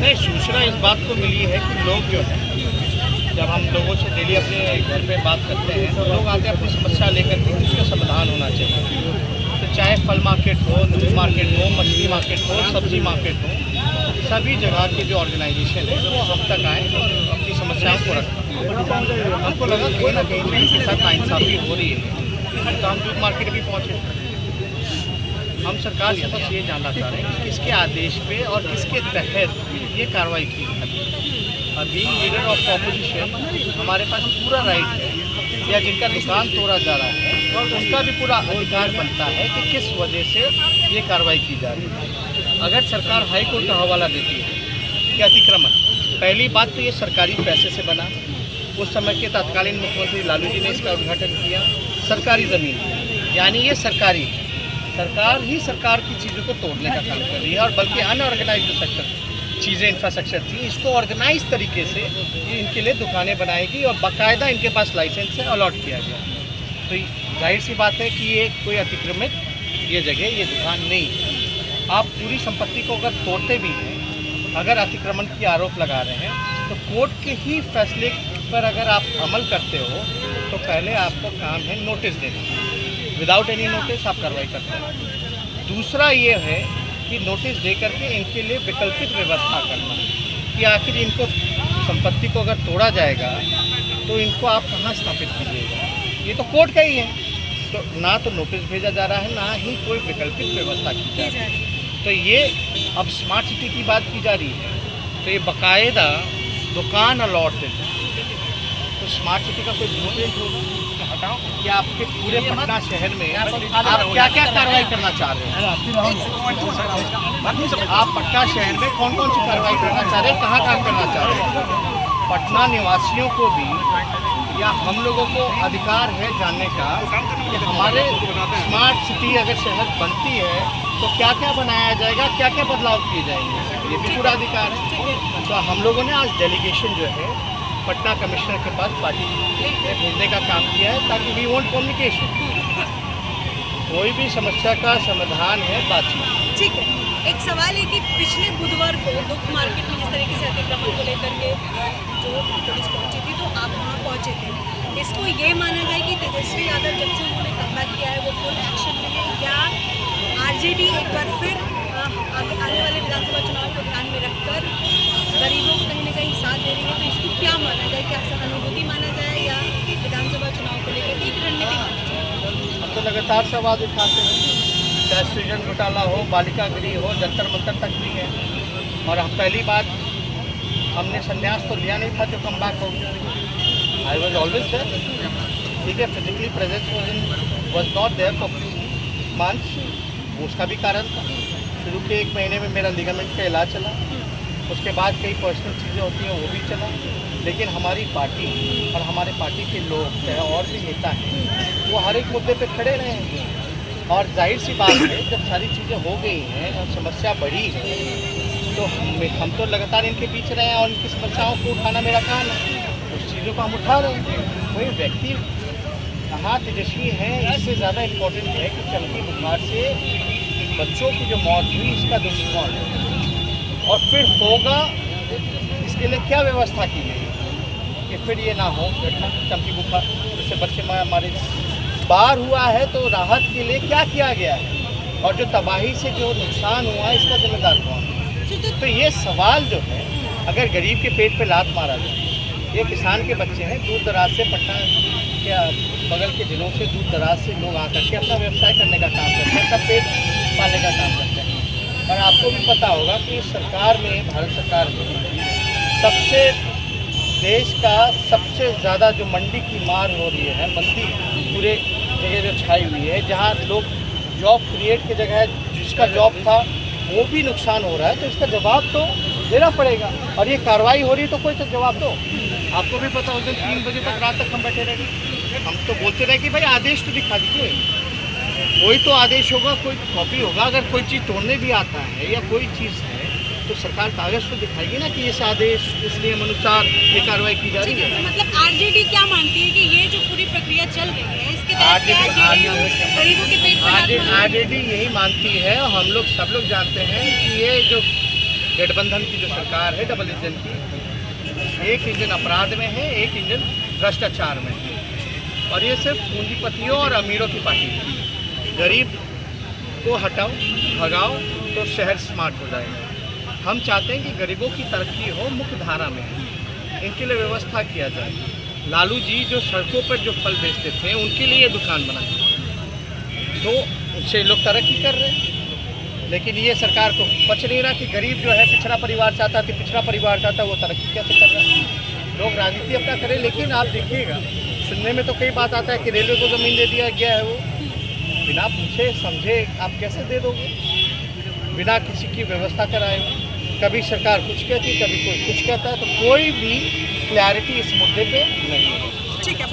नहीं, सूचना इस बात को मिली है कि लोग जो है, जब हम लोगों से डेली अपने घर पे बात करते हैं तो लोग आते हैं अपनी समस्या लेकर के, उसका समाधान होना चाहिए। तो चाहे फल मार्केट हो, दूध मार्केट हो, मछली मार्केट हो, सब्जी मार्केट हो, सभी जगह के जो ऑर्गेनाइजेशन है वो हम तक आए और अपनी समस्याओं को रखें। हमको लगा कहीं ना कहीं तो इनके साथ नाइंसाफ़ी हो रही है, तो हम दूध मार्केट भी पहुँचे। हम सरकार से बस ये जानना चाह रहे हैं कि किसके आदेश पे और किसके तहत ये कार्रवाई की जाती है। अभी लीडर ऑफ ऑपोजिशन हमारे पास पूरा राइट है, या जिनका दुकान तोड़ा जा रहा है उनका भी पूरा अधिकार बनता है कि किस वजह से ये कार्रवाई की जा रही है। अगर सरकार हाई कोर्ट का हवाला देती है कि अतिक्रमण, पहली बात तो ये सरकारी पैसे से बना, उस समय के तत्कालीन मुख्यमंत्री लालू जी ने इसका उद्घाटन किया, सरकारी ज़मीन, यानी ये सरकारी है। सरकार ही सरकार की चीज़ों को तोड़ने का काम कर रही है, और बल्कि अनऑर्गेनाइज्ड सेक्टर चीज़ें इंफ्रास्ट्रक्चर थी, इसको ऑर्गेनाइज तरीके से ये इनके लिए दुकानें बनाएगी और बाकायदा इनके पास लाइसेंस से अलॉट किया गया। तो जाहिर सी बात है कि ये कोई अतिक्रमित ये जगह, ये दुकान नहीं है। आप पूरी संपत्ति को अगर तोड़ते भी हैं, अगर अतिक्रमण की आरोप लगा रहे हैं, तो कोर्ट के ही फैसले पर अगर आप अमल करते हो तो पहले आपको काम है नोटिस देना। विदाउट एनी नोटिस आप कार्रवाई करते हैं। दूसरा ये है कि नोटिस दे करके इनके लिए वैकल्पिक व्यवस्था करना कि आखिर इनको संपत्ति को अगर तोड़ा जाएगा तो इनको आप कहाँ स्थापित कीजिएगा। ये तो कोर्ट का ही है, तो ना तो नोटिस भेजा जा रहा है, ना ही कोई वैकल्पिक व्यवस्था की जा रही है। तो ये अब स्मार्ट सिटी की बात की जा रही है, तो ये बाकायदा दुकान अलॉट देते हैं। तो स्मार्ट सिटी का कोई ब्लूप्रिंट होगा कि आपके पूरे पटना शहर में आप क्या क्या कार्रवाई करना चाह रहे हैं? आप पटना शहर में कौन कौन सी कार्रवाई करना चाह रहे हैं, कहाँ कहाँ करना चाह रहे हैं? पटना निवासियों को भी या हम लोगों को अधिकार है जानने का कि हमारे स्मार्ट सिटी अगर शहर बनती है तो क्या क्या बनाया जाएगा, क्या क्या बदलाव किए जाएंगे, ये भी पूरा अधिकार है। तो हम लोगों ने आज डेलीगेशन जो है पटना कमिश्नर के पास पार्टी में भेजने का काम किया है, ताकि वी वांट कम्युनिकेशन। कोई भी समस्या का समाधान है बातचीत। ठीक है, एक सवाल है कि पिछले बुधवार को दुख मार्केट में जिस तरीके से अतिक्रमण को लेकर के जो पुलिस पहुंची थी, तो आप वहां पहुंचे थे। इसको ये माना जाए कि तेजस्वी यादव जब से उन्होंने कमबैक किया है वो फुल एक्शन में है, या आरजेडी एक बार फिर आने वाले विधानसभा चुनाव को ध्यान में रखकर गरीबों को कहीं ना कहीं साथ दे रही है? तो इसको क्या माना जाए, क्या सहानुभूति माना जाए या विधानसभा चुनाव को लेकर एक रणनीति माना जाए? हम तो लगातार सवाल उठाते हैं, चाहे सृजन घोटाला हो, बालिका गृह हो, जंतर मंतर तक भी है। और हम पहली बात, हमने संन्यास तो लिया नहीं था जो कम बैक हो गया। आई वॉज ऑलवेज देयर, ठीक है, physically presence was not there for few months, उसका भी कारण था। शुरू के 1 महीने में मेरा लिगामेंट का इलाज चला, उसके बाद कई पर्सनल चीज़ें होती हैं वो भी चला, लेकिन हमारी पार्टी और हमारे पार्टी के लोग चाहे और भी नेता हैं वो हर एक मुद्दे पे खड़े रहे हैं। और जाहिर सी बात है, जब सारी चीज़ें हो गई हैं और समस्या बढ़ी है तो हम तो लगातार इनके पीछे रहे हैं और इनकी समस्याओं को उठाना मेरा काम है। उस चीज़ों को हम उठा रहे हैं। कोई व्यक्ति कहाँ तेजस्वी है, इससे ज़्यादा इम्पोर्टेंट है कि चमकी बुखार से बच्चों की जो मौत हुई इसका दुष्प्रभाव है, और फिर होगा इसके लिए क्या व्यवस्था की गई कि फिर ये ना हो चमकी बुखार, जिससे बच्चे हमारे बाहर हुआ है। तो राहत के लिए क्या किया गया है, और जो तबाही से जो नुकसान हुआ है इसका जिम्मेदार कौन है? तो ये सवाल जो है, अगर गरीब के पेट पे लात मारा जाए, ये किसान के बच्चे हैं, दूर दराज से पटना के बगल के जिलों से दूर दराज से लोग आकर के अपना व्यवसाय करने का काम करते हैं, अपना पेट पालने का काम करते हैं। और आपको भी पता होगा कि सरकार में, भारत सरकार में सबसे देश का सबसे ज़्यादा जो मंडी की मार हो रही है, मंदी पूरे जगह जो छाई हुई है, जहाँ लोग जॉब क्रिएट की जगह जिसका जॉब था वो भी नुकसान हो रहा है, तो इसका जवाब तो देना पड़ेगा। और ये कार्रवाई हो रही है तो कोई तो जवाब दो। आपको भी पता, उस दिन 3 बजे तक रात तक हम बैठे रहे, हम तो बोलते रहे कि भाई आदेश तो दिखा दीजिए, कोई तो आदेश होगा, कोई कॉपी होगा। अगर कोई चीज़ तोड़ने भी आता है या कोई चीज़ है तो सरकार कागज तो दिखाएगी ना कि इस आदेश, इस नियम अनुसार ये कार्रवाई की जा रही है। मतलब आरजेडी क्या मानती है कि ये जो पूरी प्रक्रिया चल रही है इसके तहत गरीबों के पेट पर आरजेडी यही मानती है, और हम लोग सब लोग जानते हैं कि ये जो गठबंधन की जो सरकार है डबल इंजन की, एक इंजन अपराध में है, एक इंजन भ्रष्टाचार में है, और ये सिर्फ पूंजीपतियों और अमीरों की पार्टी है। गरीब को हटाओ, भगाओ तो शहर स्मार्ट हो जाएगा। हम चाहते हैं कि गरीबों की तरक्की हो, मुख्य धारा में, इनके लिए व्यवस्था किया जाए। लालू जी जो सड़कों पर जो फल बेचते थे उनके लिए दुकान बनाई, तो उससे लोग तरक्की कर रहे हैं। लेकिन ये सरकार को पच नहीं रहा कि गरीब जो है, पिछड़ा परिवार चाहता है, पिछड़ा परिवार चाहता है, वो तरक्की कैसे कर रहा है। लोग राजनीति अपना करें, लेकिन आप देखिएगा सुनने में तो कई बात आता है कि रेलवे को ज़मीन दे दिया गया है, वो बिना पूछे समझे आप कैसे दे दोगे, बिना किसी की व्यवस्था कराए हुए। कभी सरकार कुछ कहती, कभी कोई कुछ कहता है, तो कोई भी क्लैरिटी इस मुद्दे पे नहीं है। ठीक है।